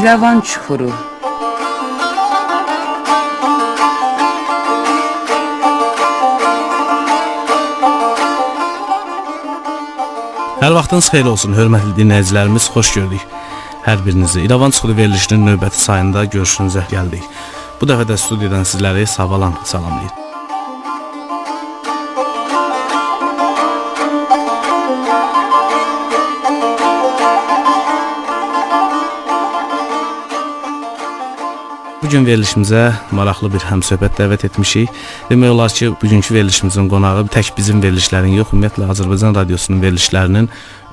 İrəvan çuxuru. Hər vaxtınız xeyir olsun, hörmətli dinləyicilərimiz, xoş gördük hər birinizi. İrəvan çuxuru verilişinin növbəti sayında görüşünüzə gəldik. Bu dəfə də studiyadan sizləri sağlam salamlayır. Bugün verilişimizə maraqlı bir həmsöhbət dəvət etmişik. Demək olar ki, bugünkü verilişimizin qonağı tək bizim verilişlərin yox, ümumiyyətlə Azərbaycan radiosunun verilişlərinin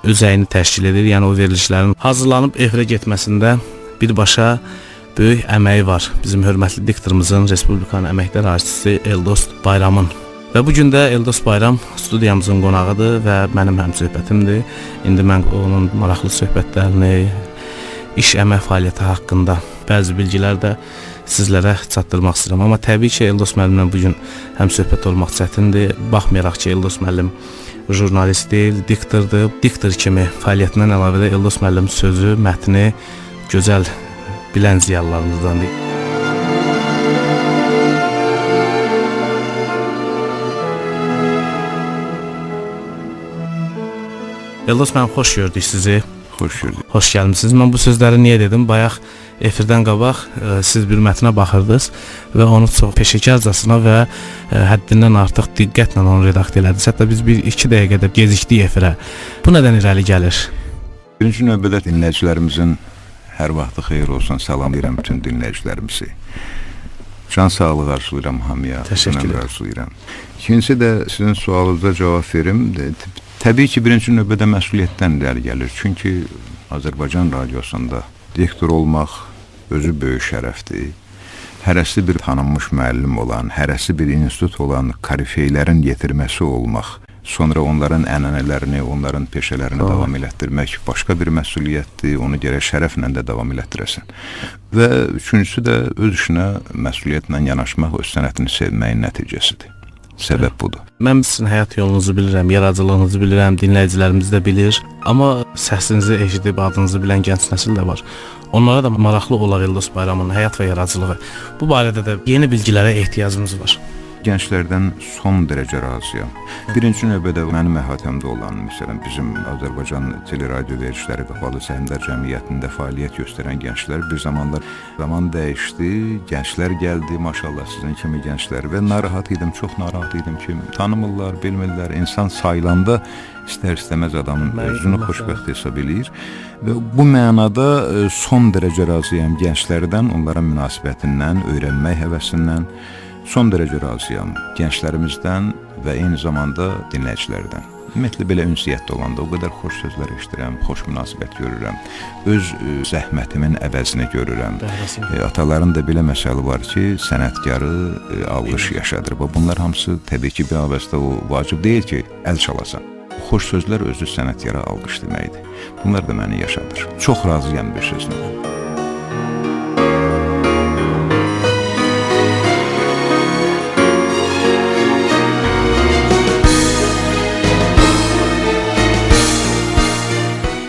özəyini təşkil edir. Yəni o verilişlərin hazırlanıb efirə getməsində birbaşa böyük əməyi var. Bizim hörmətli diktorumuzun, Respublikanın əməkdar artisti Eldos Bayramın. Və bugün də Eldos Bayram studiyamızın qonağıdır və mənim həmsöhbətimdir. İndi mən onun maraqlı söhbətlərini, iş əmək fəaliyyəti haqqında bəzi bilgilər də sizlərə çatdırmaq istəyirəm. Amma təbii ki, Eldos müəllimlə bugün həmsöhbət olmaq çətindir. Baxmayaraq ki, Eldos müəllim jurnalist deyil, diktordur. Diktor kimi fəaliyyətindən əlavə də Eldos müəllim sözü, mətni gözəl bilən ziyalılarımızdandır. Eldos müəllim, xoş gördük sizi. Xoş gördük. Xoş gəlmisiniz. Mən bu sözləri niyə dedim? Bayaq efirdən qabaq siz bir mətnə baxırdınız və onu çox peşəkarcasına və həddindən artıq diqqətlə onu redaktə elədiniz. Hətta biz 1-2 dəqiqədə gecikdik efirə. Bu nədən irəli gəlir? Birinci növbədə dinləyicilərimizin hər vaxtı xeyir olsun, salamlayıram bütün dinləyicilərimizi. Can sağlığı arzulayıram hamıya. Təşəkkür arzulayıram. İkincisi də sizin sualınıza cavab verim. Təbii ki, birinci növbədə məsuliyyətdən irəli gəlir. Çünki Azərbaycan radiosunda diktor olmaq özü böyük şərəfdir. Hərəsi bir tanınmış müəllim olan, hərəsi bir institut olan korifeylərin yetirməsi olmaq, sonra onların ənənələrini, onların peşələrini davam elətdirmək başqa bir məsuliyyətdir. Onu gərək şərəflə də davam elətdirəsən. Və üçüncüsü də öz işinə məsuliyyətlə yanaşmaq, öz sənətini sevməyin nəticəsidir. Səbəb budur. Mən sizin həyat yolunuzu bilirəm, yaradıcılığınızı bilirəm, dinləyicilərimiz də bilir. Amma səsinizi eşidib, adınızı bilən gənc nəsil də var. Onlara da maraqlı olar Eldos Bayramın həyat və yaradıcılığı. Bu barədə də yeni bilgilərə ehtiyacımız var. Gənclərdən son dərəcə razıyam. Birinci növbədə mənim əhatəmdə olan, məsələn, bizim Azərbaycan teleradio verilişləri qapalı səhmdar cəmiyyətində fəaliyyət göstərən gənclər bir zamanlar zaman dəyişdi, gənclər gəldi, maşallah sizin kimi gənclər və narahat idim, çox narahat idim ki, tanımırlar, bilmirlər, insan sayılanda istər-istəməz adamın özünü xoşbəxt hesab eləyir və bu mənada son dərəcə razıyam gənclərdən, onların münasibətindən, öyrənmək həvəsindən. Son dərəcə razıyam gənclərimizdən və eyni zamanda dinləyicilərdən. Ümumiyyətlə, belə ünsiyyətdə olanda o qədər xoş sözlər eşidirəm, xoş münasibət görürəm, öz zəhmətimin əvəzini görürəm. Ataların da belə məsəli var ki, sənətkarı alqış yaşadır. Bunlar hamısı təbii ki, bir əvəzdə o vacib deyil ki, əl çalasan. Xoş sözlər özü sənətkara alqış deməkdir. Bunlar da məni yaşadır. Çox razıyam bir sözlə.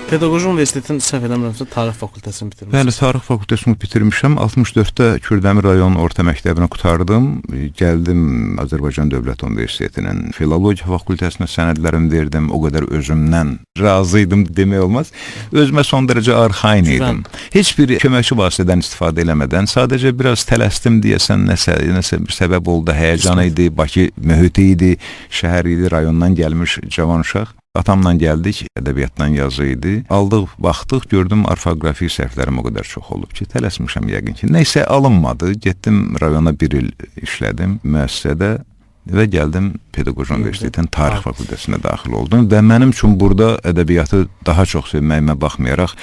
Pedaqoji Universitetin səhv eləmirəmsə Tarix fakültəsini bitirmişəm. Bəli, Tarix fakültəsini bitirmişəm. 64-də Kürdəmir rayon orta məktəbini qurtardım. Gəldim Azərbaycan Dövlət Universitetinin Filologiya fakültəsinə sənədlərimi verdim. O qədər özümdən razı idim demək olmaz. Özümə son dərəcə arxain idim. Heç bir köməkçi vasitədən istifadə eləmədən, sadəcə biraz tələsdim deyəsən, nəsə bir səbəb oldu. Həyəcan idi, Bakı mühiti idi, şəhər idi, rayondan gəlmiş cavan uşaq. Atamla gəldik, ədəbiyyatdan yazı idi. Aldıq, baxdıq, gördüm orfoqrafik səhvlərim o qədər çox olub ki, tələsmişəm yəqin ki. Nəysə alınmadı, getdim rayona 1 il işlədim müəssisədə və gəldim Pedaqoji Universitetinin Tarix fakültəsinə daxil oldum və mənim üçün burada ədəbiyyatı daha çox sevməyimə baxmayaraq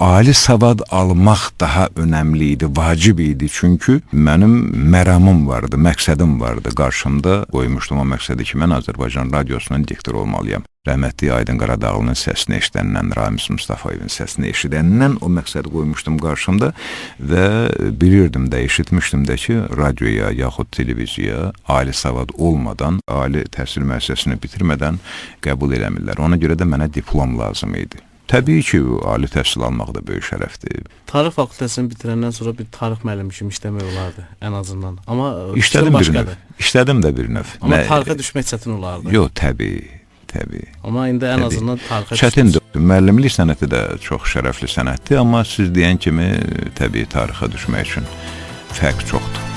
ali savad almaq daha önəmli idi, vacib idi. Çünki mənim məramım vardı, məqsədim vardı. Qarşımda qoymuşdum o məqsədi ki, mən Azərbaycan radiosunun diktor olmalıyam. Rəhmətli Aydın Qaradağlının səsini eşidəndən, Ramiz Mustafayevin səsini eşidəndən o məqsədi qoymuşdum qarşımda və bilirdim də, eşitmişdim də ki, radioya yaxud televiziyaya ali savad olmadan, ali təhsil müəssisəsini bitirmədən qəbul eləmirlər. Ona görə də mənə diplom lazım idi. Təbii ki, ali təhsil almaq da böyük şərəfdir. Tarix fakültəsini bitirəndən sonra bir tarix müəllimi kimi işləmək olardı ən azından. Amma İşlədim bir növ. İşlədim də bir növ. Amma tarixə düşmək çətin olardı. Yox, təbii. Amma indi ən azından tarixə çətindir. Müəllimlik sənəti də çox şərəfli sənətdir, amma siz deyən kimi təbii tarixə düşmək üçün fərq çoxdur.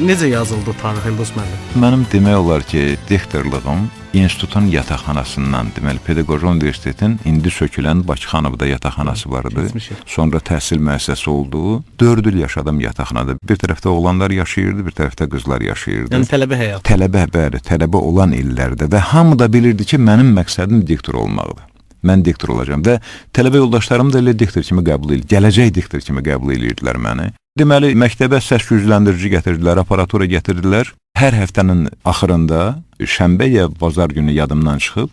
Necə yazıldı tarix Eldos müəllim? Mənim demək olar ki, diktorluğum institutun yataqxanasından, deməli Pedaqoji Universitetin indi sökülən Bakıxanovda yataqxanası vardı. Sonra təhsil müəssisəsi oldu. 4 il yaşadım yataqxanada. Bir tərəfdə oğlanlar yaşayırdı, bir tərəfdə qızlar yaşayırdı. Yəni tələbə həyatı. Tələbə, bəli, tələbə olan illərdə və hamı da bilirdi ki, mənim məqsədim diktor olmaqdır. Mən diktor olacağam və tələbə yoldaşlarım da elə diktor kimi qəbul edir, gələcək diktor kimi qəbul edirdilər məni. Deməli, məktəbə səs gücləndirici gətirdilər, aparatura gətirdilər. Hər həftənin axırında, şənbə ya bazar günü yadımdan çıxıb,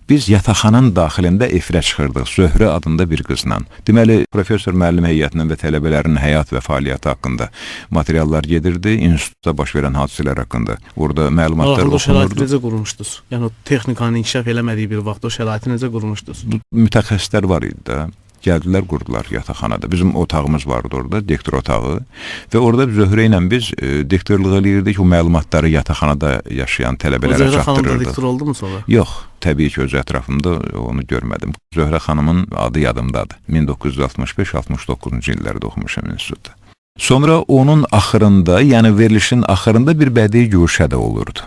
biz yataqxananın daxilində efirə çıxırdıq, Zöhrə adında bir qızla. Deməli, professor müəllim heyətinin və tələbələrin həyat və fəaliyyəti haqqında materiallar gedirdi, institutda baş verən hadisələr haqqında. Orada məlumatlar oxunurdu. O şəraiti oxunurdu. necə qurmuşdunuz? Yəni, o texnikanın inkişaf eləmədiyi bir vaxt o şəraiti necə qurmuşdunuz? Mütəxəssislər var idi də. Gəldilər, qurdular yataqxanada. Bizim otağımız vardı orada, diktor otağı. Və orada Zöhrə ilə biz diktorluq eləyirdik, o məlumatları yataqxanada yaşayan tələbələrə çatdırırdıq. Zöhrə xanım da diktor oldu mu sonra? Yox, təbii ki, öz ətrafımda onu görmədim. Zöhrə xanımın adı yadımdadır. 1965-69-cu illərdə oxumuşam institutda. Sonra onun axırında, yəni verilişin axırında bir bədii güşə də olurdu.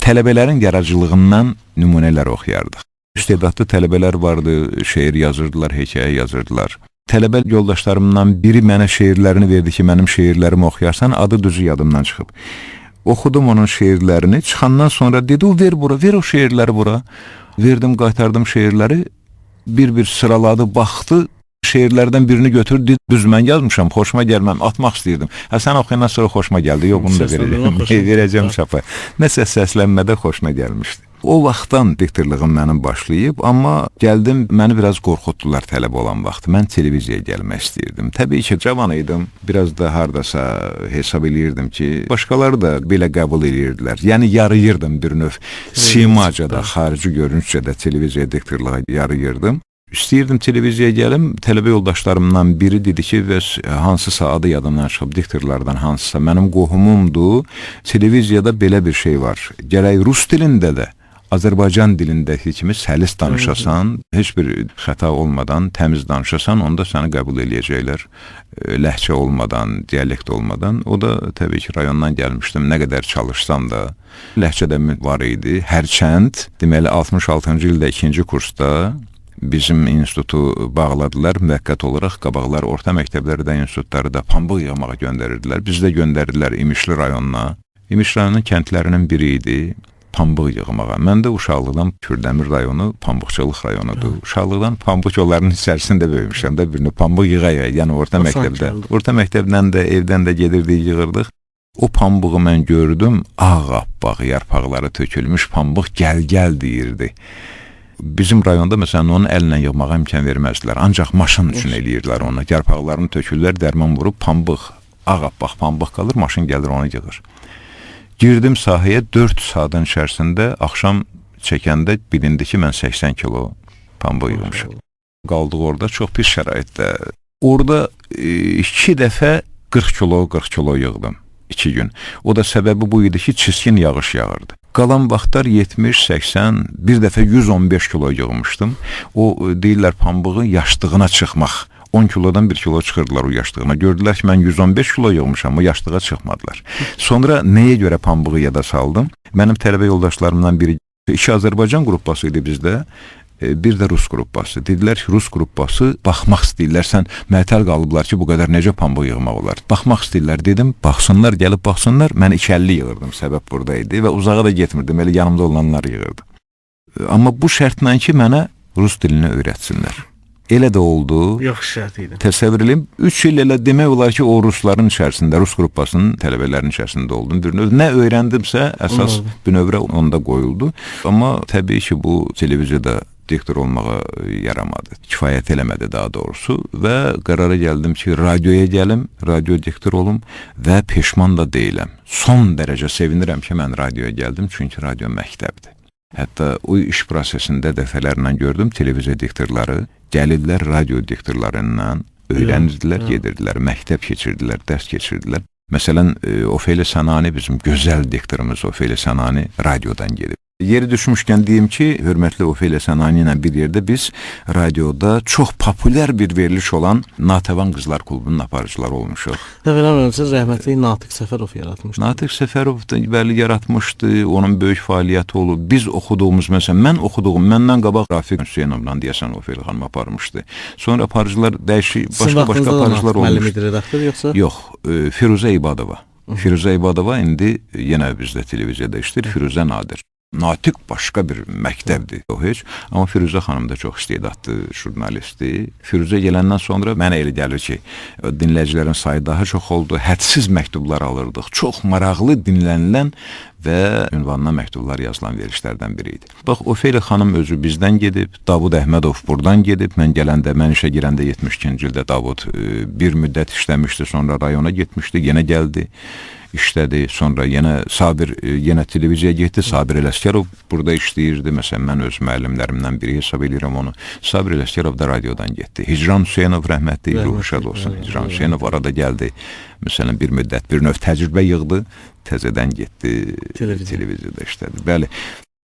Tələbələrin yaradıcılığından nümunələr oxuyardıq. İstedadlı tələbələr vardı, şeir yazırdılar, hekayə yazırdılar. Tələbə yoldaşlarımdan biri mənə şeirlərini verdi ki, mənim şeirlərimi oxuyarsan, adı düzü yadımdan çıxıb. Oxudum onun şeirlərini, çıxandan sonra dedi, o ver bura, ver o şeirləri bura. Verdim, qaytardım şeirləri, bir sıraladı, baxdı, şeirlərdən birini götürdü, düz mən yazmışam, xoşuma gəlməm, atmaq istəyirdim. Sən oxuyandan sonra xoşuma gəldi, yox, bunu da verəcəm, verəcəm çapa. Nəsə səslənmədə xoşuna gəlmişdi. O vaxtdan diktorluğum mənim başlayıb, amma gəldim, məni biraz qorxutdular tələb olan vaxt. Mən televiziyaya gəlmək istəyirdim. Təbii ki, cavan idim, biraz da hardasa hesab eləyirdim ki, başqaları da belə qəbul eləyirdilər. Yəni, yarıyırdım bir növ. Simaca da, xarici görünüşcə də televiziya diktorluğa yarıyırdım. İstəyirdim televiziyaya gəlim, tələbə yoldaşlarımdan biri dedi ki, bəs hansısa adı yadımdan çıxıb, diktorlardan hansısa, mənim qohumumdur, televiziyada belə bir şey var. Gərək rus dilində də, Azərbaycan dilindəki kimi səlis danışasan, heç bir xəta olmadan, təmiz danışasan, onda səni qəbul eləyəcəklər. Ləhcə olmadan, dialekt olmadan. O da təbii ki, rayondan gəlmişdim. Nə qədər çalışsam da, ləhcədə var idi. Hərçənd, deməli, 66-cı ildə 2-ci kursda bizim institutu bağladılar. Müvəqqət olaraq qabaqlar orta məktəblərdə, institutları da pambıq yığmağa göndərirdilər. Biz də göndərdilər İmişli rayonuna. İmiş rayonunun kəndlərinin biri idi. Pambıq yığmağa. Mən də uşaqlıqdan Kürdəmir rayonu pambıqçılıq rayonudur. Uşaqlıqdan pambıq yollarının içərisində böyümüşəm də birini pambıq yığaya, yəni orta məktəbdə. Orta məktəbdən də, evdən də gedirdik, yığırdıq. O pambığı mən gördüm, ağappaq yarpaqları tökülmüş pambıq gəl deyirdi. Bizim rayonda məsələn onun əllə yığmağa imkan verməzdilər. Ancaq maşın üçün eləyirdilər onu. Yarpaqlarını tökürlər, dərman vurub pambıq, ağappaq pambıq qalır, maşın gəlir onu yığır. Girdim sahəyə 4 saatın içərisində, axşam çəkəndə bilindi ki, mən 80 kilo pambıq yığmışam. Qaldıq orada, çox pis şəraitdə. Orada 2 dəfə 40 kilo yığdım, 2 gün. O da səbəbi bu idi ki, çiskin yağış yağırdı. Qalan vaxtlar 70, 80, bir dəfə 115 kilo yığmışdım. O deyirlər pambığı yaşlığına çıxmaq. 10 kilodan 1 kilo çıxırdılar o yaşlığına. Gördülər ki, mən 115 kilo yığmışam, o yaşlığa çıxmadılar. Sonra nəyə görə pambığı yada saldım? Mənim tələbə yoldaşlarımdan biri, 2 Azərbaycan qruppası idi bizdə, bir də Rus qruppası. Dedilər ki, Rus qruppası baxmaq istəyirlər, sən məətəl qalıblar ki, bu qədər necə pambıq yığmaq olar? Baxmaq istəyirlər, dedim, baxsınlar, gəlib baxsınlar, mən 250 yığırdım, səbəb burada idi və uzağa da getmirdim, elə yanımda olanlar yığırdı. Amma bu şərtlə ki, mənə Rus dilini öyrətsinlər. Elə də oldu. Yox şərt idi. Təsəvvür edin, 3 il elə demək olar ki, o rusların içərisində, rus qrupasının tələbələrinin içərisində oldum. Bir növ nə öyrəndimsə, əsas bünövrə onda qoyuldu. Amma təbii ki, bu televiziyada diktor olmağa yaramadı. Kifayət eləmədi daha doğrusu və qərara gəldim ki, radioya gəlim, radio diktor olum və peşman da deyiləm. Son dərəcə sevinirəm ki, mən radioya gəldim, çünki radio məktəbdir. Hətta o iş prosesində dəfələrlə gördüm, televiziya diktorları gəlirlər radio diktorlarından, öyrənirdilər, gedirdilər, məktəb keçirdilər, dərs keçirdilər. Məsələn, Ofeli Sanani bizim gözəl diktorumuz Ofeli Sanani radiodan gedib. Yeri düşmüşkən deyim ki, hörmətli Ofeli Sanani ilə bir yerdə biz radioda çox populyar bir veriliş olan Natəvan Qızlar Klubunun aparıcıları olmuşuq. Təvəllüd rəhmətli Natiq Səfərov yaratmışdı. Natiq Səfərov da bəli yaratmışdı, onun böyük fəaliyyəti olub. Biz oxuduğumuz, məsələn, mən oxuduğum, məndən qabaq Rafiq Hüseynovla deyəsən Ofeli xanım aparmışdı. Sonra aparıcılar dəyişik, başqa aparıcılar olmuş. Müəllim idi redaktor yoxsa? Yox, Firuzə İbadova. Firuzə İbadova indi yenə bizdə televiziyada işləyir, Firuzə Nadir. Natiq başqa bir məktəbdir o heç. Amma Firuzə xanım da çox istedadlı jurnalistdir. Firuzə gələndən sonra mənə elə gəlir ki, dinləyicilərin sayı daha çox oldu. Hədsiz məktublar alırdıq. Çox maraqlı dinlənilən və ünvanına məktublar yazılan verilişlərdən biri idi. Bax, Ofeli xanım özü bizdən gedib, Davud Əhmədov buradan gedib. Mən işə girəndə 72-ci ildə Davud bir müddət işləmişdi, sonra rayona getmişdi, yenə gəldi. İşlədi, sonra yenə Sabir yenə televiziyaya getdi. Sabir Ələsgərov burada işləyirdi. Məsələn, mən öz müəllimlərimdən biri hesab edirəm onu. Sabir Ələsgərov da radiodan getdi. Hicran Hüseynov rəhmətli, ruhu şad olsun. Hicran Hüseynov arada gəldi. Məsələn, bir müddət bir növ təcrübə yığdı. Təzədən getdi, televiziyada işlədi. Bəli,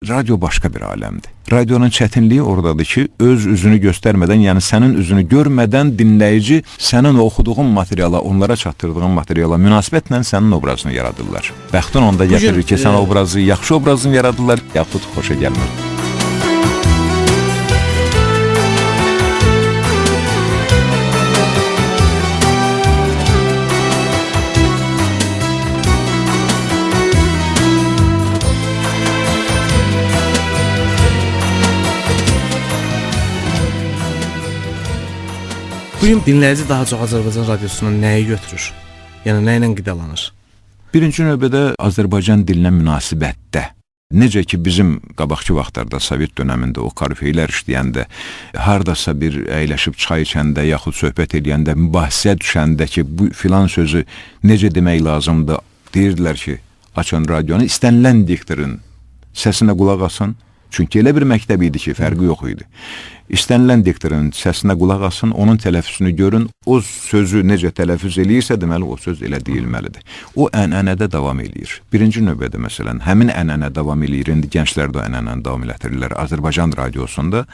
radio başqa bir aləmdir. Radionun çətinliyi oradadır ki, öz üzünü göstərmədən, yəni sənin üzünü görmədən dinləyici sənin oxuduğun materiala, onlara çatdırdığın materiala münasibətlə sənin obrazını yaradırlar. Bəxtin onda gətirir ki, sən obrazı, yaxşı obrazını yaradırlar, yaxud xoşa gəlmir. Bugün dinləyici daha çox Azərbaycan radiosundan nəyi götürür? Yəni, nə ilə qidalanır? Birinci növbədə Azərbaycan dilinə münasibətdə. Necə ki, bizim qabaqçı vaxtlarda, Sovet dönəmində o karifeylər işləyəndə, hardasa bir əyləşib çay içəndə, yaxud söhbət edəndə, mübahisə düşəndə ki, bu filan sözü necə demək lazımdır, deyirdilər ki, açın radionu, istənilən diktorun səsinə qulaq asın. Çünki elə bir məktəb idi ki, fərqi yox idi. İstənilən diktorun səsinə qulaq asın, onun tələffüzünü görün, o sözü necə tələffüz eləyirsə, deməli, o söz elə deyilməlidir. O ənənədə davam eləyir. Birinci növbədə, məsələn, həmin ənənə davam eləyir, indi gənclər də ənənəni davam elətdirirlər Azərbaycan radiosunda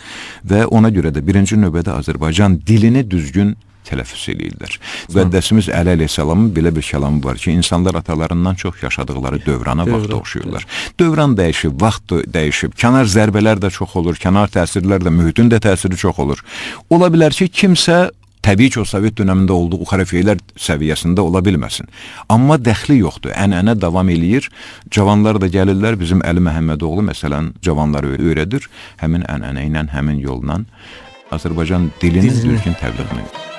və ona görə də birinci növbədə Azərbaycan dilini düzgün tələffüz eləyirlər. Müqəddəsimiz Əli əleyhissalamın belə bir kəlamı var ki, insanlar atalarından çox yaşadıqları dövrana vaxt oxşuyurlar. Dövran dəyişib, vaxt dəyişib, kənar zərbələr də çox olur, kənar təsirlər də, mühitin də təsiri çox olur. Ola bilər ki, kimsə təbii ki, o Sovet dönəmində olduğu xarifeylər səviyyəsində ola bilməsin. Amma dəxli yoxdur, ənənə davam eləyir, cavanlar da gəlirlər, bizim Əli Məhəmmədoğlu məsələn cavanları öyrədir, həmin ənənə ilə, həmin yolla Azərbaycan dilinin düzgün təbliğini.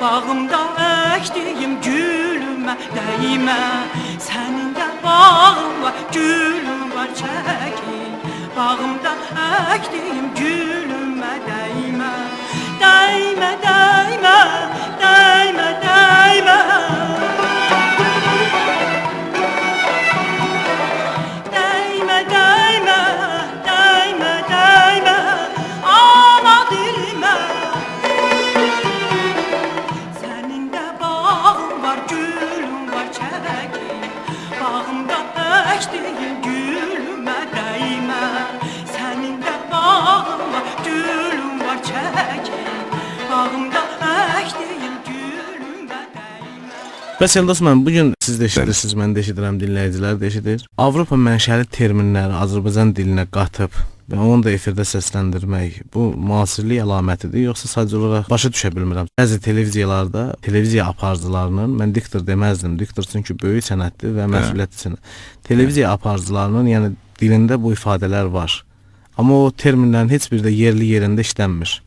Bağımda əkdiyim gülümə dəymə, sənin də bağın var, gülüm var çəkin. Bağımda əkdiyim gülümə dəymə, dəymə, dəymə, dəymə, dəymə. Dəymə, dəymə, dəymə, dəymə, ana dilimə. Bağımda əkdiyim gülümə dəymə. Bəs Eldas müəllim, bu gün siz də eşidirsiniz, mən də eşidirəm, dinləyicilər də eşidir. Avropa mənşəli terminləri Azərbaycan dilinə qatıb və onu da efirdə səsləndirmək bu müasirlik əlamətidir, yoxsa sadəcə olaraq başa düşə bilmirəm. Bəzi televiziyalarda, televiziya aparıcılarının, mən diktor deməzdim, diktor çünki böyük sənətdir və məsuliyyətli sənət. Televiziya aparıcılarının, yəni dilində bu ifadələr var. Amma o terminlərin heç biri də yerli yerində işlənmir.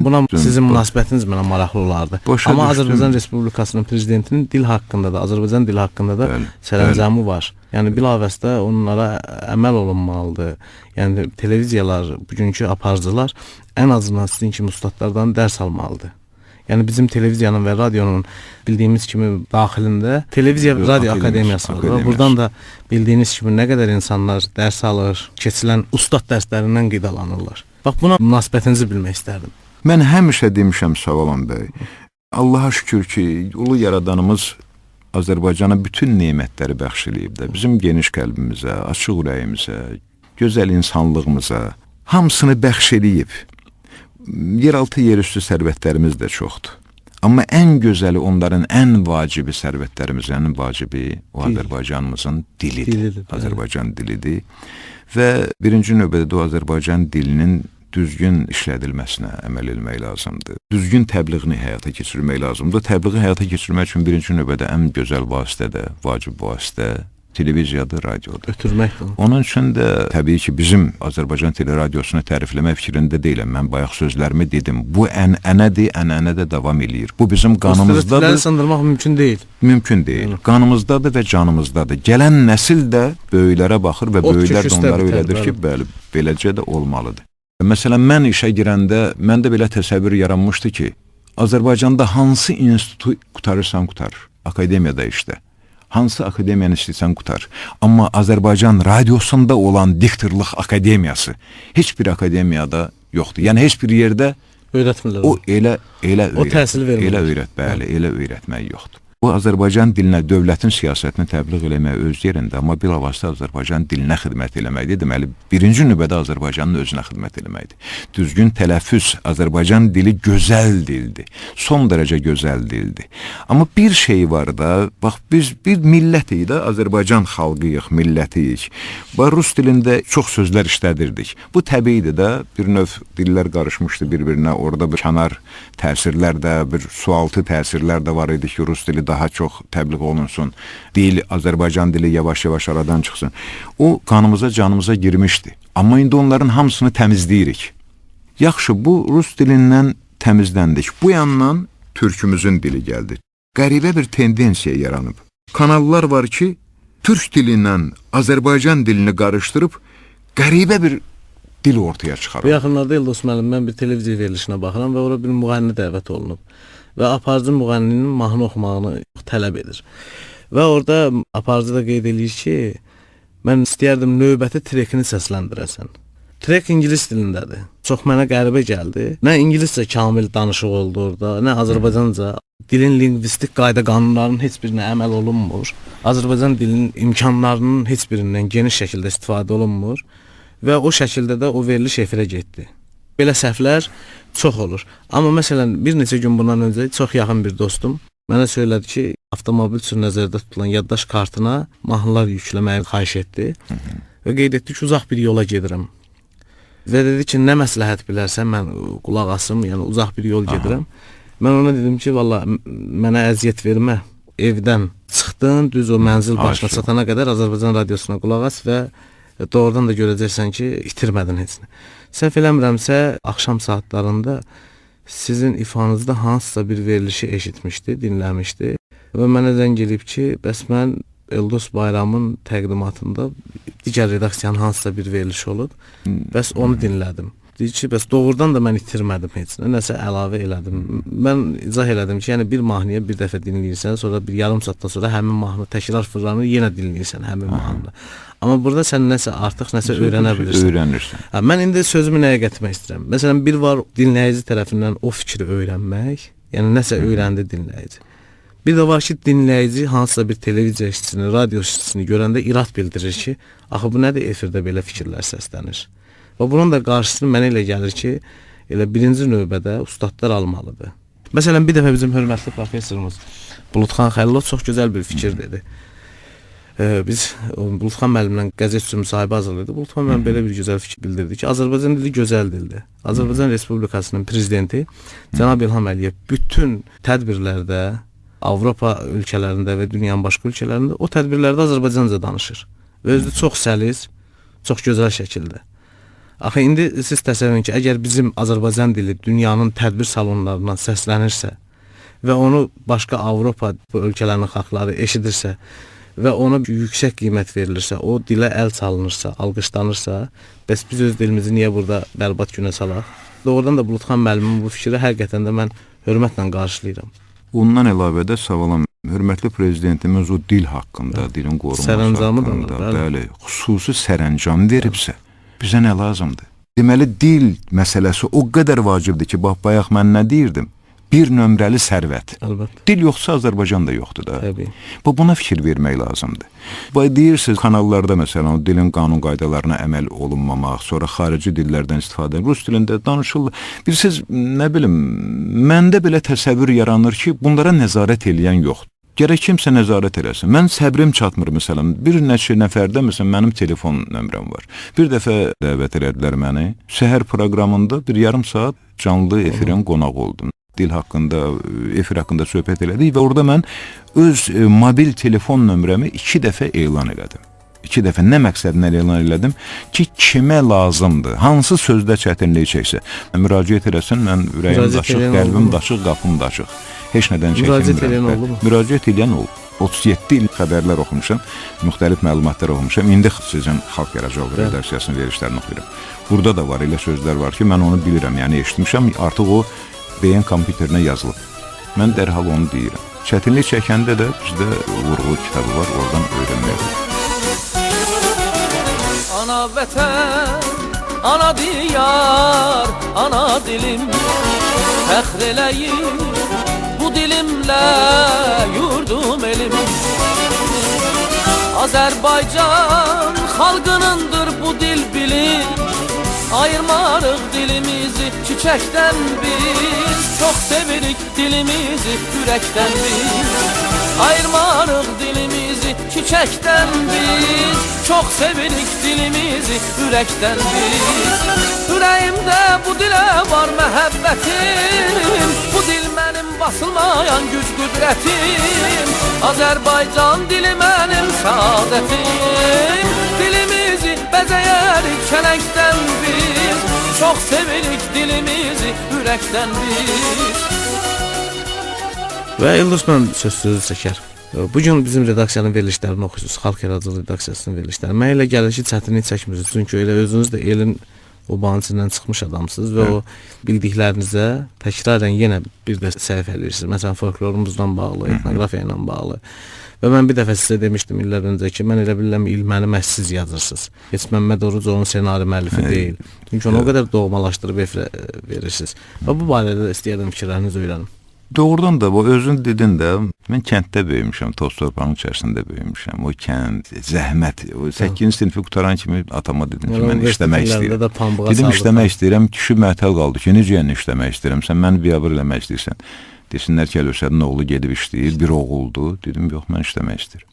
Buna sizin münasibətiniz mənə maraqlı olardı. Amma Azərbaycan Respublikasının prezidentinin dil haqqında da, Azərbaycan dili haqqında da sərəncamı var. Yəni bilavasitə onlara əməl olunmalıdır. Yəni televiziyalar, bugünkü aparıcılar ən azından sizin kimi ustadlardan dərs almalıdır. Yəni bizim televiziyanın və radionun bildiyimiz kimi daxilində televiziya radio akademiyası var. Buradan da bildiyiniz kimi nə qədər insanlar dərs alır, keçilən ustad dərslərindən qidalanırlar. Bax buna münasibətinizi bilmək istərdim. Mən həmişə demişəm Savalan bəy, Allaha şükür ki, ulu yaradanımız Azərbaycana bütün nemətləri bəxş eləyib də, bizim geniş qəlbimizə, açıq ürəyimizə, gözəl insanlığımıza, hamısını bəxş eləyib. Yeraltı yerüstü sərvətlərimiz də çoxdur. Amma ən gözəli, onların ən vacibi sərvətlərimizin ən vacibi o Azərbaycanımızın dilidir. Azərbaycan dilidir və birinci növbədə o Azərbaycan dilinin düzgün işlədilməsinə əməl etmək lazımdır. Düzgün təbliğini həyata keçirmək lazımdır. Təbliği həyata keçirmək üçün birinci növbədə ən gözəl vasitə də, vacib vasitə televiziyadır, radiodur. Ötürməkdir. Onun üçün də təbii ki, bizim Azərbaycan Teleradiosunu tərifləmək fikrində deyiləm. Mən bayaq sözlərimi dedim. Bu ənənədir, ənənə də davam eləyir. Bu bizim qanımızdadır. Stereotipləri sındırmaq mümkün deyil. Mümkün deyil. Qanımızdadır və canımızdadır. Gələn nəsil də böyüklərə baxır və böyüklər də onlara öyrədir ki, bəli, beləcə də olmalıdır. Məsələn, mən işə girəndə məndə belə təsəvvür yaranmışdı ki, Azərbaycanda hansı institutu qutarırsan qutar, akademiyada işlə. Hansı akademiyanı istəyirsən qutar. Amma Azərbaycan radiosunda olan diktorluq akademiyası heç bir akademiyada yoxdur. Yəni heç bir yerdə öyrətmirlər. O elə o təhsil vermir. Elə öyrət, bəli, elə öyrətmək yoxdur. Bu Azərbaycan dilinə, dövlətin siyasətini təbliğ eləmək öz yerində, amma bilavasitə Azərbaycan dilinə xidmət eləməkdir. Deməli, birinci növbədə Azərbaycanın özünə xidmət eləməkdir. Düzgün tələffüz, Azərbaycan dili gözəl dildir. Son dərəcə gözəl dildir. Amma bir şey var da, bax biz bir millətik də, Azərbaycan xalqıyıq, millətiyik. Bax rus dilində çox sözlər işlədirdik. Bu təbiidir də, bir növ dillər qarışmışdı bir-birinə. Orada bir kənar təsirlər də, bir sualtı təsirlər də var idi ki, rus dili daha çox təbliğ olunsun, dil, Azərbaycan dili yavaş-yavaş aradan çıxsın. O, qanımıza, canımıza girmişdi. Amma indi onların hamısını təmizləyirik. Yaxşı, bu rus dilindən təmizləndik. Bu yandan türkümüzün dili gəldi. Qəribə bir tendensiya yaranıb. Kanallar var ki, türk dilindən Azərbaycan dilini qarışdırıb, qəribə bir dil ortaya çıxarır. Bu yaxınlarda Eldos müəllim, mən bir televiziya verilişinə baxıram və ora bir müğənni dəvət olunub. Və aparıcı müğənninin mahnı oxumağını tələb edir. Və orada aparıcı da qeyd edir ki, mən istəyərdim növbəti trekini səsləndirəsən. Trek ingilis dilindədir. Çox mənə qəribə gəldi. Nə ingiliscə kamil danışıq oldu orada, nə Azərbaycanca. Dilin lingvistik qayda qanunlarının heç birinə əməl olunmur. Azərbaycan dilinin imkanlarının heç birindən geniş şəkildə istifadə olunmur. Və o şəkildə də o veriliş efirə getdi. Belə səhvlər çox olur. Amma məsələn, bir neçə gün bundan öncə çox yaxın bir dostum mənə söylədi ki, avtomobil üçün nəzərdə tutulan yaddaş kartına mahnılar yükləməyi xahiş etdi. Və qeyd etdi ki, uzaq bir yola gedirəm. Və dedi ki, nə məsləhət bilərsən, mən qulaq asım, yəni uzaq bir yol gedirəm. Mən ona dedim ki, valla mənə əziyyət vermə. Evdən çıxdın, düz o mənzil başına çatana qədər Azərbaycan radiosuna qulaq as və doğrudan da görəcəksən ki, itirmədin heç nə. Səhv eləmirəmsə, axşam saatlarında sizin ifanızda hansısa bir verilişi eşitmişdi, dinləmişdi və mənə zəng eləyib ki, bəs mən Eldos Bayramın təqdimatında digər redaksiyanın hansısa bir verilişi olub, bəs onu dinlədim. Deyir ki, bəs doğrudan da mən itirmədim heç nə, nəsə əlavə elədim. Mən izah elədim ki, yəni bir mahnıya bir dəfə dinləyirsən, sonra bir yarım saatdan sonra həmin mahnı təkrar fırlanır, yenə dinləyirsən həmin mahnını. Amma burada sən nəsə artıq nəsə öyrənə bilirsən. Öyrənirsən. Mən indi sözümü nəyə gətirmək istəyirəm? Məsələn, bir var dinləyici tərəfindən o fikri öyrənmək, yəni nəsə öyrəndi dinləyici. Bir də var ki, dinləyici hansısa bir televiziya işçisini, radio işçisini görəndə irad bildirir ki, axı bu nədir efirdə belə fikirlər səslənir. Və bunun da qarşısını mənə elə gəlir ki, elə birinci növbədə ustadlar almalıdır. Məsələn, bir dəfə bizim hörmətli professorumuz Buludxan Xəlilov çox gözəl bir fikir dedi. Biz Buludxan müəllimlə qəzet üçün müsahibə hazırladıq. Buludxan müəllim belə bir gözəl fikir bildirdi ki, Azərbaycan dili gözəl dildir. Azərbaycan Respublikasının prezidenti cənab İlham Əliyev bütün tədbirlərdə, Avropa ölkələrində və dünyanın başqa ölkələrində o tədbirlərdə Azərbaycanca danışır. Və özü də çox səlis, çox gözəl şəkildə. Axı indi siz təsəvvür edin ki, əgər bizim Azərbaycan dili dünyanın tədbir salonlarından səslənirsə və onu başqa Avropa ölkələrinin xalqları eşidirsə və ona yüksək qiymət verilirsə, o dilə əl çalınırsa, alqışlanırsa, bəs biz öz dilimizi niyə burada bərbat günə salaq? Doğrudan da Buludxan müəllimin bu fikri həqiqətən də mən hörmətlə qarşılayıram. Ondan əlavə də savalam, hörmətli prezidentimiz o dil haqqında, dilin qorunması haqqında, bəli, xüsusi sərəncam veribsə, bizə nə lazımdır? Deməli, dil məsələsi o qədər vacibdir ki, bax, bayaq mən nə deyirdim? Bir nömrəli sərvət. Əlbəttə. Dil yoxsa Azərbaycan da yoxdur da. Təbii. Buna fikir vermək lazımdır. Deyirsiniz, kanallarda məsələn, o dilin qanun qaydalarına əməl olunmamaq, sonra xarici dillərdən istifadə, rus dilində danışırlar. Bilirsiniz, nə bilim, məndə belə təsəvvür yaranır ki, bunlara nəzarət eləyən yoxdur. Gərək kimsə nəzarət eləsin. Mən səbrim çatmır, məsələn, bir neçə nəfərdə, məsələn, mənim telefon nömrəm var. Bir dəfə dəvət elədilər məni, səhər proqramında bir yarım saat canlı efirin qonaq oldum. Dil haqqında, efir haqqında söhbət elədik və orada mən öz mobil telefon nömrəmi 2 dəfə elan elədim. 2 dəfə nə məqsədlə elan elədim ki, kimə lazımdır, hansı sözdə çətinlik çəksə, müraciət eləsin, mən ürəyim açıq, qəlbim açıq, qapım açıq. Heç nədən çəkinmirəm. Müraciət edən olub. 37 il xəbərlər oxumuşam, müxtəlif məlumatlar oxumuşam. İndi sizin Xalq Yaradıcılığı redaksiyasının verilişlərini oxuyuram. Burada da var, elə sözlər var ki, mən onu bilirəm, yəni eşitmişəm, artıq o beyin kompüterinə yazılıb. Mən dərhal onu deyirəm. Çətinlik çəkəndə də bizdə vurğu kitabı var, oradan öyrənməkdir. Ana vətən, ana diyar, ana dilim, fəxr eləyim bu dilimlə yurdum elim. Azərbaycan xalqınındır bu dil bilim, ayırmarıq dilimizi çiçəkdən biz, çox sevirik dilimizi ürəkdən biz. Ayırmarıq dilimizi çiçəkdən biz, çox sevirik dilimizi ürəkdən biz. Ürəyimdə bu dilə var məhəbbətim, bu dil mənim basılmayan güc qüdrətim. Azərbaycan dili mənim səadətim, dilimizi bəzəyərik kələngdən biz, çox sevirik dilimizi ürəkdən biz. Və Yıldız mən sözü çəkər. Bugün bizim redaksiyanın verilişlərini oxuyursunuz, Xalq Yaradıcılığı redaksiyasının verilişləri. Mən elə gəlir ki, çətinlik çəkmirsiniz. Çünki elə özünüz də elin o bağın içindən çıxmış adamsınız və o bildiklərinizə təkrarən yenə bir də səhv eləyirsiniz. Məsələn, folklorumuzdan bağlı, etnografiya ilə bağlı. Və mən bir dəfə sizə demişdim illər öncə ki, mən elə bilirəm ilməni məhz siz yazırsınız. Heç Məmməd Oruc onun senari müəllifi deyil. Çünki onu o qədər doğmalaşdırıb verirsiniz. Və bu barədə istəyirəm fikirlərinizi öyrənim. Doğrudan da, bu özün dedin də, mən kənddə böyümüşəm, toz torpağın içərisində böyümüşəm. O kənd, zəhmət, 8-ci sinfi qutaran kimi atama dedim ki, mən işləmək istəyirəm. Dedim, işləmək istəyirəm, kişi məhtəl qaldı ki, necə yəni işləmək istəyirəm, sən məni biabır eləmək istəyirsən. Desinlər ki, Əlövsədin oğlu gedib işləyir, bir oğuldu. Dedim, yox, mən işləmək istəyirəm.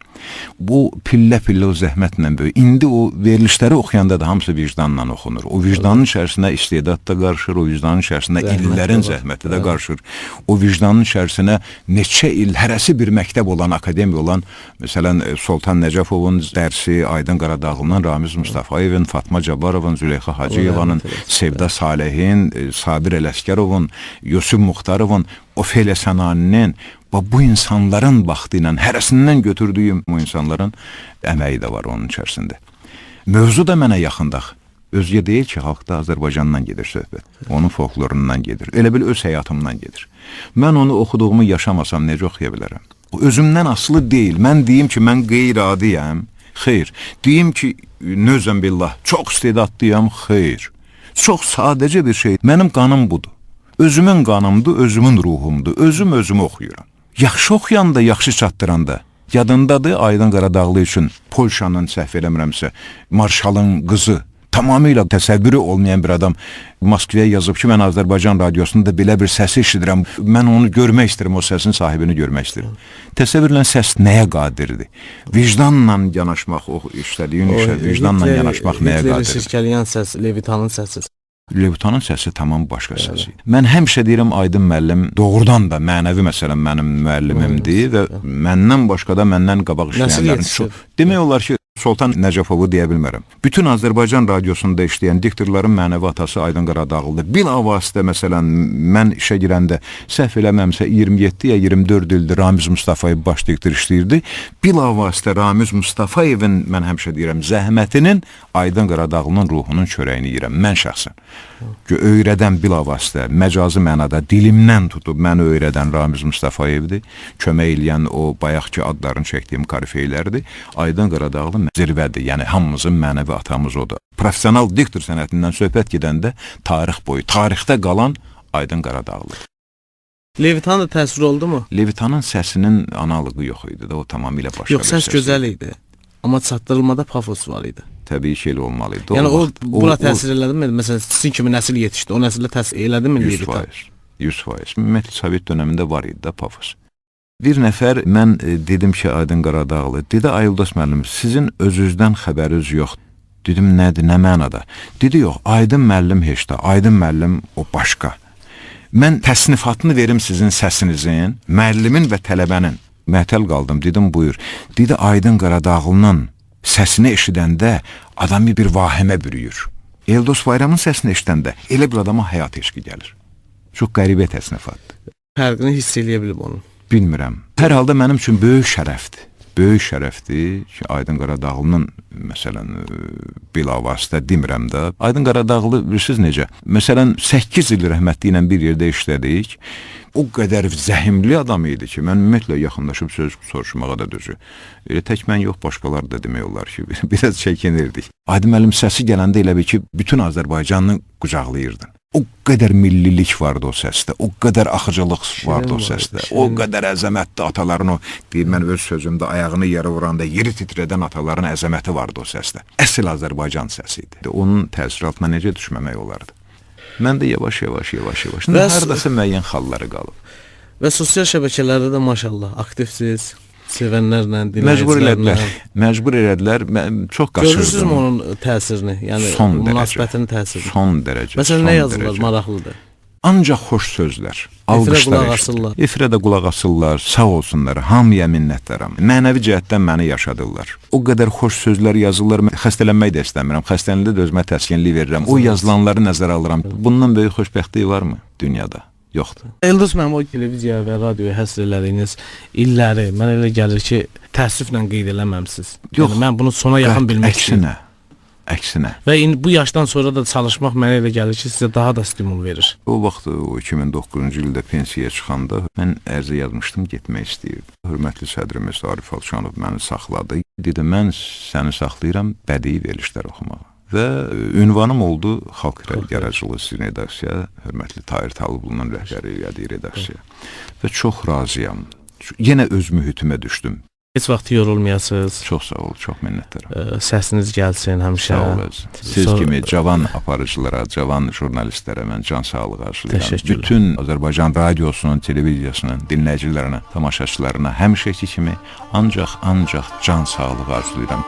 Bu pillə-pillə o zəhmətlə böyük. İndi o verilişləri oxuyanda da hamısı vicdanla oxunur. O vicdanın içərisinə istedad da qarışır, o vicdanın içərisinə illərin zəhməti də qarışır. O vicdanın içərisinə neçə il hərəsi bir məktəb olan, akademiya olan, məsələn, Soltan Nəcəfovun dərsi, Aydın Qaradağlı'nın, Ramiz Mustafayevin, Fatma Cabbarovun, Züleyxa Hacıyevanın, Sevda Salehin, Sabir Ələskərovun, Yusuf Muxtarovun, Ofeliya Sənaninin, bu insanların vaxtı ilə, hərəsindən götürdüyüm bu insanların əməyi də var onun içərisində. Mövzu da mənə yaxındaq. Özgə deyil ki, xalqda Azərbaycandan gedir söhbət. Onun folklorundan gedir. Elə bil öz həyatımdan gedir. Mən onu oxuduğumu yaşamasam necə oxuya bilərəm? Özümdən asılı deyil. Mən deyim ki, mən qeyri-adiyəm. Xeyr. Deyim ki, nözəm billah, çox istedadlıyam. Xeyr. Çox sadəcə bir şey. Mənim qanım budur. Özümün qanımdır, özümün ruhumdur. Özümü oxuyuram. Yaxşı oxuyanda, yaxşı çatdıranda, yadındadır Aydın Qaradağlı üçün Polşanın səhv eləmirəmsə, marşalın qızı tamamilə təsəvvürü olmayan bir adam Moskvaya yazıb ki, mən Azərbaycan radiosunda belə bir səsi eşidirəm. Mən onu görmək istəyirəm, o səsin sahibini görmək istəyirəm. Təsəvvürlə səs nəyə qadirdir? Vicdanla yanaşmaq, o işlədiyin işə vicdanla yanaşmaq nəyə qadirdir? qadirdir? Şirkəliyən səs, Levitanın səsi. Levitanın səsi tamam başqa səsi. Mən həmişə deyirəm, Aydın müəllim doğrudan da mənəvi məsələn mənim müəllimimdir və məndən başqa da məndən qabaq işləyənlərin çox. Demək olar ki, Sultan Nəcəfovu deyə bilmərəm. Bütün Azərbaycan radiosunda işləyən diktorların mənəvi atası Aydın Qaradağlıdır. Bilavasitə məsələn mən işə girəndə səhv eləməmsə 27 ya 24 ildir Ramiz Mustafayev baş diktor işləyirdi. Bilavasitə Ramiz Mustafayevin mən həmişə deyirəm zəhmətinin Aydın Qaradağlının ruhunun çörəyini yeyirəm mən şəxsən. Öyrədən bilavasitə məcazi mənada dilimdən tutub məni öyrədən Ramiz Mustafayevdir. Kömək eləyən o bayaqki adlarını çəkdiyim korifeylərdir. Aydın Qaradağlı zirvədir. Yəni hamımızın mənəvi atamız odur. Professional diktor sənətindən söhbət gedəndə tarix boyu, tarixdə qalan Aydın Qaradağlıdır. Levitanın da təsiri oldu mu? Levitanın səsinin analogu yox idi da, o tamamilə başqa bir səs. Yox, səs gözəl idi. Amma çatdırılmada pafos var idi. Təbii ki, elə olmalıydı. Yəni o bura təsir elədi mi? Məsələn, sizin kimi nəsil yetişdi, o nəsildə təsir elədi mi Levitan? 100%. Ümumiyyətlə Sovet dönəmində var idi da pafos. Bir nəfər mən dedim ki, Aydın Qaradağlı, dedi Ayıldaş müəllim, sizin özünüzdən xəbəriniz yox. Dedim nədir, nə mənada? Dedi yox, Aydın müəllim heç də, Aydın müəllim o başqa. Mən təsnifatını verim sizin səsinizin, müəllimin və tələbənin. Məhtəl qaldım, dedim buyur. Dedi Aydın Qaradağlının səsini eşidəndə adamı bir vahimə bürüyür. Eldos Bayramın səsini eşidəndə elə bir adama həyat eşqi gəlir. Çox qəribə təsnifatdır. Fərqini hiss eləyə bilib onun. Bilmirəm. Hər halda mənim üçün böyük şərəfdir. Böyük şərəfdir ki, Aydın Qaradağlının, məsələn, bilavasitə demirəm də, Aydın Qaradağlı bilirsiniz necə? Məsələn, 8 il rəhmətli ilə bir yerdə işlədik. O qədər zəhimli adam idi ki, mən ümumiyyətlə yaxınlaşıb söz soruşmağa da düzü. Elə tək mən yox, başqaları da demək olar ki, biraz çəkinirdik. Aydın müəllim səsi gələndə elə bir ki, bütün Azərbaycanını qucaqlayırdın. O qədər millilik vardı o səsdə, o qədər axıcılıq vardı o səsdə, o qədər əzəmətli ataların o, deyir mən öz sözümdə ayağını yerə vuranda yeri titrədən ataların əzəməti vardı o səsdə. Əsl Azərbaycan səsi idi. Onun təsir altına necə düşməmək olardı? Mən də yavaş. Haradasa müəyyən xalları qalıb. Və sosial şəbəkələrdə də maşallah aktivsiz. Sevənlərlə, dinləyicilərlə. Məcbur elədilər. Çox qaçırdım. Görürsünüzmü onun təsirini? Yəni münasibətinin təsirini? Son dərəcə. Məsələn, nə yazırlar, maraqlıdır? Ancaq xoş sözlər. Alqışlar. Efirə də qulaq asırlar. Sağ olsunlar. Hamıya minnətdaram. Mənəvi cəhətdən məni yaşadırlar. O qədər xoş sözlər yazırlar. Xəstələnmək də istəmirəm. Xəstəlikdə də özümə təskinlik verirəm. O yazılanları nəzərə alıram. Bundan böyük xoşbəxtlik varmı dünyada? Yoxdur. Eldos mənim o televiziya və radioya həsr elədiyiniz illəri mən elə gəlir ki, təəssüflə qeyd eləməmsiniz. Yox, yəni, mən bunu sona yaxın bilmək istəyirəm. Əksinə. Və bu yaşdan sonra da çalışmaq mənə elə gəlir ki, sizə daha da stimul verir. O vaxt o 2009-cu ildə pensiyaya çıxanda mən ərizə yazmışdım, getmək istəyirdim. Hörmətli sədrimiz Arif Alşanov məni saxladı. Dedi, mən səni saxlayıram bədii verilişlər oxumağa. Və ünvanım oldu Xalq Yaradıcılığı sizin redaksiya, hörmətli Tahir Talıblı'nın rəhbəri elədiyi redaksiya. Və çox razıyam. Yenə öz mühitimə düşdüm. Heç vaxt yorulmayasınız. Çox sağ ol, çox minnətdaram. Səsiniz gəlsin həmişə. Sağ ol. Siz kimi cavan aparıcılara, cavan jurnalistlərə mən can sağlığı arzulayıram. Bütün Azərbaycan radiosunun, televiziyasının dinləyicilərinə, tamaşaçılarına həmişəki kimi ancaq can sağlığı arzulayıram.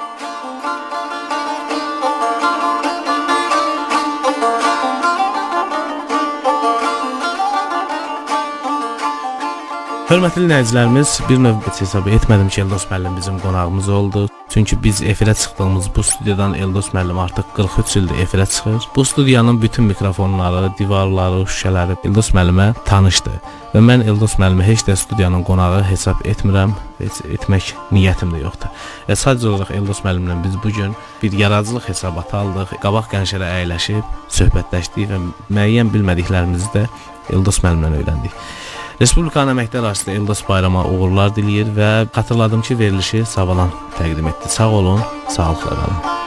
Hörmətli dinləyicilərimiz, bir növ hesab etmədim ki, Eldos müəllim bizim qonağımız oldu. Çünki biz efirə çıxdığımız bu studiyadan Eldos müəllim artıq 43 ildir efirə çıxır. Bu studiyanın bütün mikrofonları, divarları, şüşələri Eldos müəllimə tanışdır. Və mən Eldos müəllimi heç də studiyanın qonağı hesab etmirəm, heç etmək niyyətim də yoxdur. Sadəcə olaraq Eldos müəllimlə biz bugün bir yaradıcılıq hesabatı aldıq, qabaq qənşərə əyləşib, söhbətləşdik və müəyyən bilmədiklərimizi də Eldos müəllimlə öyrəndik. Respublikanın əməkdar artisti Eldos Bayrama uğurlar diləyir və xatırladım ki, verilişi Savalan təqdim etdi. Sağ olun, sağlıqla qalın.